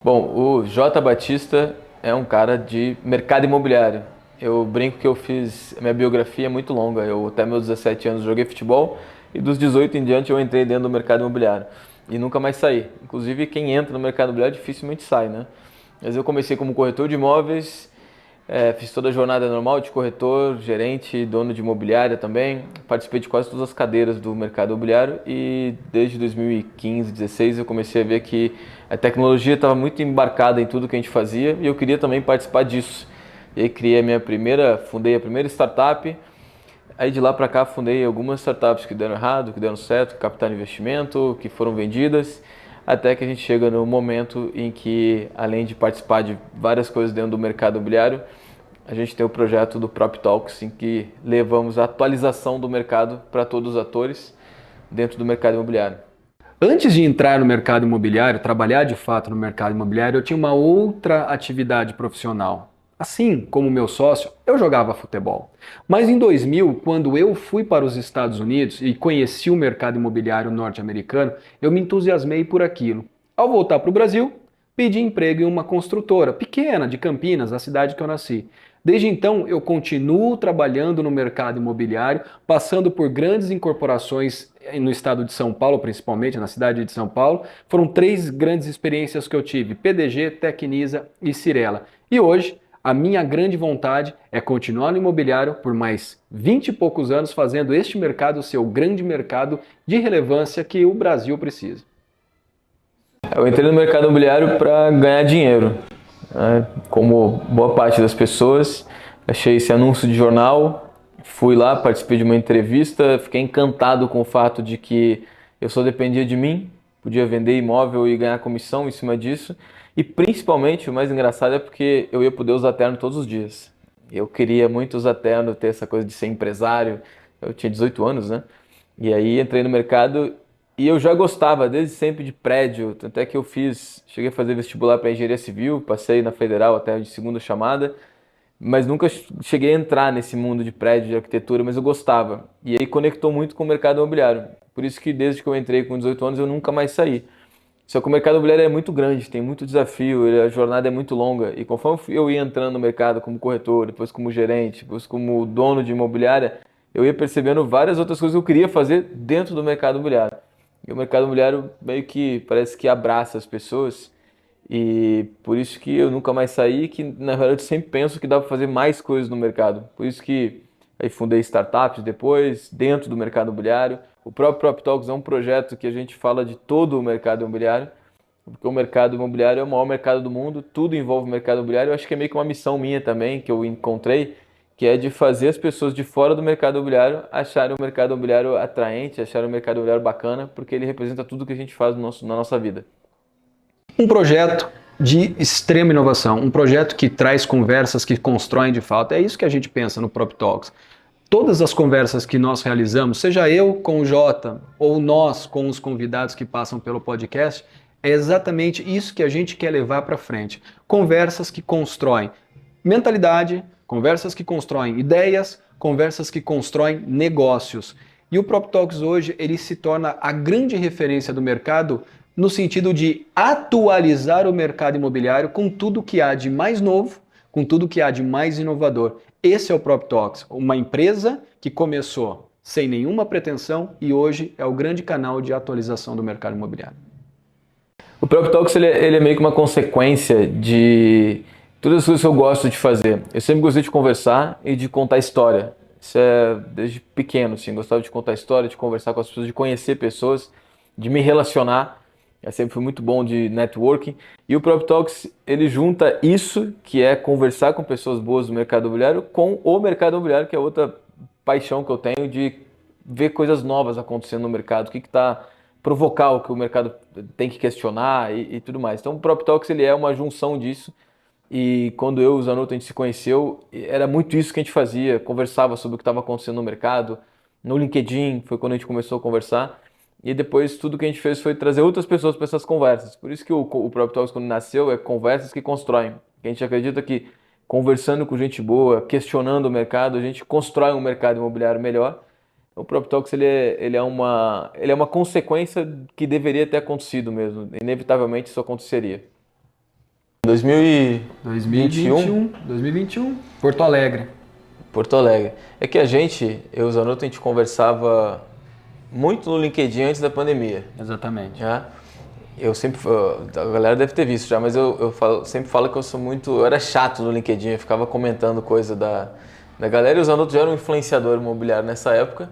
Bom, o Jota Batista é um cara de mercado imobiliário. Eu brinco que eu fiz, a minha biografia é muito longa. Eu até meus 17 anos joguei futebol e dos 18 em diante eu entrei dentro do mercado imobiliário e nunca mais saí. Inclusive quem entra no mercado imobiliário dificilmente sai, né? Mas eu comecei como corretor de imóveis, fiz toda a jornada normal de corretor, gerente, dono de imobiliária também. Participei de quase todas as cadeiras do mercado imobiliário e desde 2015, 16 eu comecei a ver que a tecnologia estava muito embarcada em tudo que a gente fazia e eu queria também participar disso. E aí fundei a primeira startup. Aí de lá para cá fundei algumas startups que deram errado, que deram certo, que captaram investimento, que foram vendidas, até que a gente chega no momento em que, além de participar de várias coisas dentro do mercado imobiliário, a gente tem o projeto do Prop Talks, em que levamos a atualização do mercado para todos os atores dentro do mercado imobiliário. Antes de entrar no mercado imobiliário, trabalhar de fato no mercado imobiliário, eu tinha uma outra atividade profissional. Assim como meu sócio, eu jogava futebol. Mas em 2000, quando eu fui para os Estados Unidos e conheci o mercado imobiliário norte-americano, eu me entusiasmei por aquilo. Ao voltar para o Brasil, pedi emprego em uma construtora pequena de Campinas, a cidade que eu nasci. Desde então, eu continuo trabalhando no mercado imobiliário, passando por grandes incorporações no estado de São Paulo, principalmente na cidade de São Paulo. Foram três grandes experiências que eu tive: PDG, Tecnisa e Cirela. E hoje, a minha grande vontade é continuar no imobiliário por mais 20 e poucos anos, fazendo este mercado ser o grande mercado de relevância que o Brasil precisa. Eu entrei no mercado imobiliário para ganhar dinheiro, né? Como boa parte das pessoas, achei esse anúncio de jornal, fui lá, participei de uma entrevista, fiquei encantado com o fato de que eu só dependia de mim, podia vender imóvel e ganhar comissão em cima disso, e principalmente o mais engraçado é porque eu ia poder usar terno todos os dias. Eu queria muito usar terno, ter essa coisa de ser empresário. Eu tinha 18 anos, né? E aí entrei no mercado e eu já gostava desde sempre de prédio, tanto é que cheguei a fazer vestibular para engenharia civil, passei na federal até de segunda chamada, mas nunca cheguei a entrar nesse mundo de prédio, de arquitetura, mas eu gostava. E aí conectou muito com o mercado imobiliário. Por isso que desde que eu entrei com 18 anos eu nunca mais saí. Só que o mercado imobiliário é muito grande, tem muito desafio, a jornada é muito longa. E conforme eu ia entrando no mercado como corretor, depois como gerente, depois como dono de imobiliária, eu ia percebendo várias outras coisas que eu queria fazer dentro do mercado imobiliário. E o mercado imobiliário meio que parece que abraça as pessoas. E por isso que eu nunca mais saí, que na verdade eu sempre penso que dá para fazer mais coisas no mercado. Por isso que aí fundei startups depois, dentro do mercado imobiliário. O próprio PropTalks é um projeto que a gente fala de todo o mercado imobiliário, porque o mercado imobiliário é o maior mercado do mundo, tudo envolve o mercado imobiliário. Eu acho que é meio que uma missão minha também, que eu encontrei, que é de fazer as pessoas de fora do mercado imobiliário acharem o mercado imobiliário atraente, acharem o mercado imobiliário bacana, porque ele representa tudo que a gente faz na nossa vida. Um projeto de extrema inovação, um projeto que traz conversas que constroem de fato. É isso que a gente pensa no Prop Talks. Todas as conversas que nós realizamos, seja eu com o Jota ou nós com os convidados que passam pelo podcast, é exatamente isso que a gente quer levar para frente. Conversas que constroem mentalidade, conversas que constroem ideias, conversas que constroem negócios. E o Prop Talks hoje ele se torna a grande referência do mercado no sentido de atualizar o mercado imobiliário com tudo que há de mais novo, com tudo que há de mais inovador. Esse é o Prop Talks, uma empresa que começou sem nenhuma pretensão e hoje é o grande canal de atualização do mercado imobiliário. O próprio Talks ele é meio que uma consequência de todas as coisas que eu gosto de fazer. Eu sempre gostei de conversar e de contar história. Isso é desde pequeno, assim. Gostava de contar história, de conversar com as pessoas, de conhecer pessoas, de me relacionar. Eu sempre fui muito bom de networking. E o próprio Talks, ele junta isso, que é conversar com pessoas boas do mercado imobiliário, com o mercado imobiliário, que é outra paixão que eu tenho de ver coisas novas acontecendo no mercado. O que está provocar o que o mercado tem que questionar e tudo mais. Então o Prop Talks ele é uma junção disso e quando eu e o Zanotto a gente se conheceu, era muito isso que a gente fazia, conversava sobre o que estava acontecendo no mercado, no LinkedIn, foi quando a gente começou a conversar e depois tudo que a gente fez foi trazer outras pessoas para essas conversas. Por isso que o Prop Talks quando nasceu é conversas que constroem. A gente acredita que conversando com gente boa, questionando o mercado, a gente constrói um mercado imobiliário melhor. O próprio Talks ele é uma consequência que deveria ter acontecido mesmo. Inevitavelmente isso aconteceria. 2021, Porto Alegre. Porto Alegre. É que eu e o Zanotto, a gente conversava muito no LinkedIn antes da pandemia. Exatamente. Já. A galera deve ter visto já, mas sempre falo que eu era chato no LinkedIn, eu ficava comentando coisa da galera, e o Zanotto já era um influenciador imobiliário nessa época.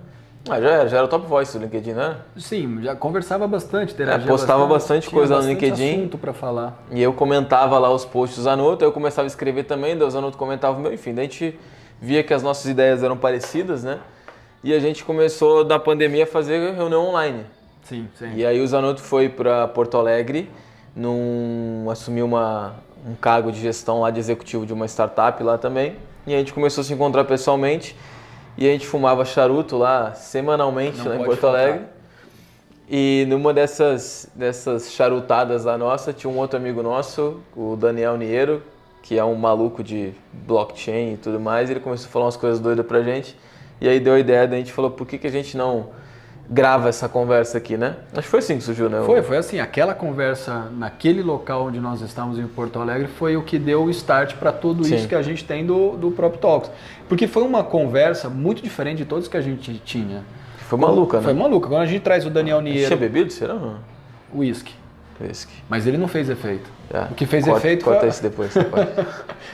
Já era o top voice do LinkedIn, né? Sim, já conversava bastante, interagia postava bastante coisa no bastante LinkedIn. Assunto para falar. E eu comentava lá os posts do Zanotto, eu começava a escrever também, daí o Zanotto comentava o meu, enfim, daí a gente via que as nossas ideias eram parecidas, né? E a gente começou, da pandemia, a fazer reunião online. Sim. E aí o Zanotto foi para Porto Alegre, assumiu um cargo de gestão lá de executivo de uma startup lá também. E a gente começou a se encontrar pessoalmente e a gente fumava charuto lá semanalmente lá em Porto Alegre. E numa dessas charutadas lá nossa, tinha um outro amigo nosso, o Daniel Niero, que é um maluco de blockchain e tudo mais. Ele começou a falar umas coisas doidas pra gente. E aí deu a ideia, daí a gente falou, por que a gente não grava essa conversa aqui, né? Acho que foi assim que surgiu, né? Foi assim, aquela conversa naquele local onde nós estávamos em Porto Alegre foi o que deu o start para tudo isso que a gente tem do Prop Talks. Porque foi uma conversa muito diferente de todos que a gente tinha. Foi maluca, né? Foi maluca. Quando a gente traz o Daniel Niero... Tinha bebido, será? Whisky. Whisky. Mas ele não fez efeito. É. O que fez efeito foi... Corta isso depois, você pode.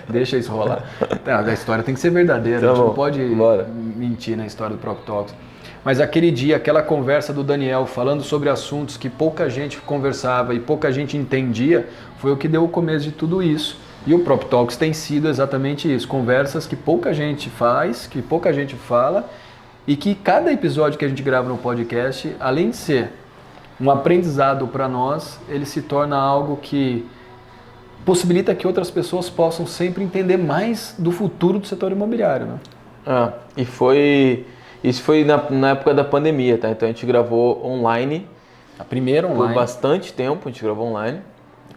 Deixa isso rolar. A história tem que ser verdadeira, Tá a gente bom. não pode mentir na história do Prop Talks. Mas aquele dia, aquela conversa do Daniel falando sobre assuntos que pouca gente conversava e pouca gente entendia, foi o que deu o começo de tudo isso. E o Prop Talks tem sido exatamente isso, conversas que pouca gente faz, que pouca gente fala, e que cada episódio que a gente grava no podcast, além de ser um aprendizado para nós, ele se torna algo que possibilita que outras pessoas possam sempre entender mais do futuro do setor imobiliário, né? Isso foi na época da pandemia, tá? Então a gente gravou online. A primeira online. Por bastante tempo a gente gravou online.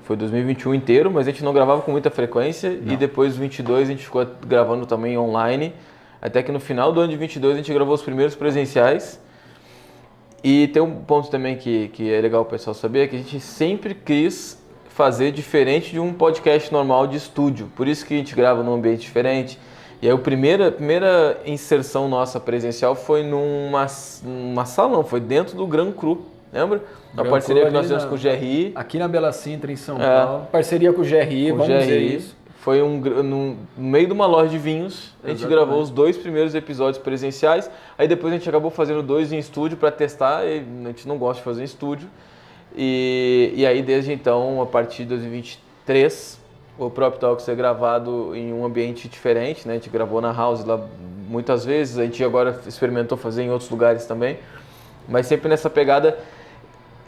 Foi 2021 inteiro, mas a gente não gravava com muita frequência. Não. E depois, 2022, a gente ficou gravando também online. Até que no final do ano de 2022 a gente gravou os primeiros presenciais. E tem um ponto também que é legal o pessoal saber, que a gente sempre quis fazer diferente de um podcast normal de estúdio. Por isso que a gente grava num ambiente diferente. E aí a primeira inserção nossa presencial foi numa sala, não, foi dentro do Gran Cru, lembra? Uma parceria que nós fizemos com o GRI. Aqui na Bela Sintra, em São Paulo. Parceria com o GRI, vamos dizer isso. Foi no meio de uma loja de vinhos, a gente gravou os 2 primeiros episódios presenciais, aí depois a gente acabou fazendo 2 em estúdio para testar, e a gente não gosta de fazer em estúdio. E aí desde então, a partir de 2023, o Prop Talks é gravado em um ambiente diferente, né? A gente gravou na house lá muitas vezes, a gente agora experimentou fazer em outros lugares também, mas sempre nessa pegada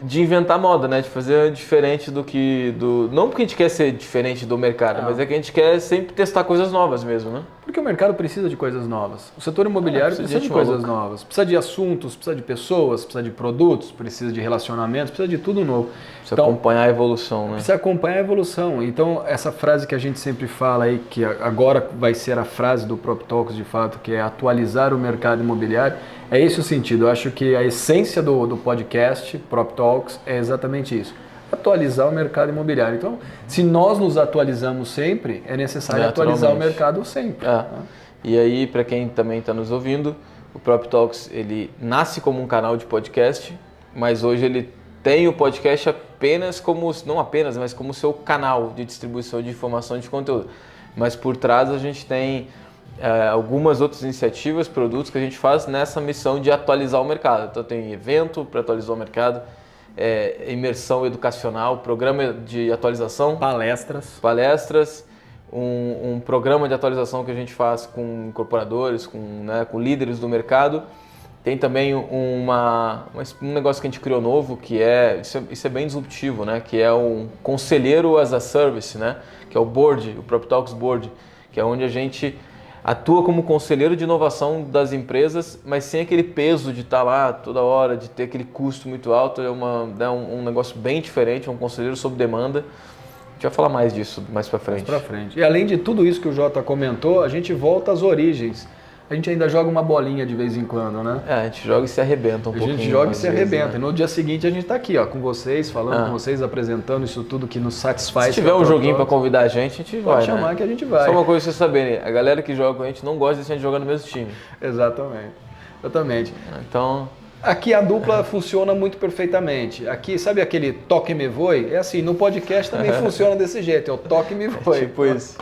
de inventar moda, né? De fazer diferente não porque a gente quer ser diferente do mercado, mas é que a gente quer sempre testar coisas novas mesmo, né? Porque o mercado precisa de coisas novas. O setor imobiliário precisa de coisas novas. Precisa de assuntos, precisa de pessoas, precisa de produtos, precisa de relacionamentos, precisa de tudo novo. Precisa acompanhar a evolução, né? Precisa acompanhar a evolução. Então, essa frase que a gente sempre fala aí, que agora vai ser a frase do Prop Talks de fato, que é atualizar o mercado imobiliário, é esse o sentido. Eu acho que a essência do podcast, Prop Talks, é exatamente isso. Atualizar o mercado imobiliário. Então, se nós nos atualizamos sempre, é necessário atualizar o mercado sempre. É. E aí, para quem também está nos ouvindo, o Prop Talks, ele nasce como um canal de podcast, mas hoje ele tem o podcast apenas como, não apenas, mas como seu canal de distribuição de informação de conteúdo. Mas por trás a gente tem algumas outras iniciativas, produtos que a gente faz nessa missão de atualizar o mercado. Então tem evento para atualizar o mercado, imersão educacional, programa de atualização, palestras, um programa de atualização que a gente faz com incorporadores, com líderes do mercado. Tem também um negócio que a gente criou novo, que isso é bem disruptivo, né? Que é um conselheiro as a service, né? Que é o board, o Prop Talks Board, que é onde a gente atua como conselheiro de inovação das empresas, mas sem aquele peso de estar lá toda hora, de ter aquele custo muito alto. É um negócio bem diferente, é um conselheiro sob demanda. A gente vai falar mais disso mais para frente. E além de tudo isso que o Jota comentou, a gente volta às origens. A gente ainda joga uma bolinha de vez em quando, né? É, a gente joga e se arrebenta um pouquinho. A gente joga e às se vezes, arrebenta. né? E no dia seguinte a gente tá aqui, ó, com vocês, falando com vocês, apresentando isso tudo que nos satisfaz. Se tiver um joguinho pra convidar a gente vai, pode chamar, né? que a gente vai. Só uma coisa pra vocês saberem, a galera que joga com a gente não gosta de a gente jogar no mesmo time. Exatamente. Exatamente. Então, Aqui a dupla funciona muito perfeitamente. Aqui, sabe aquele toque me voe? É assim, no podcast também funciona desse jeito, é o toque me voe. tipo isso.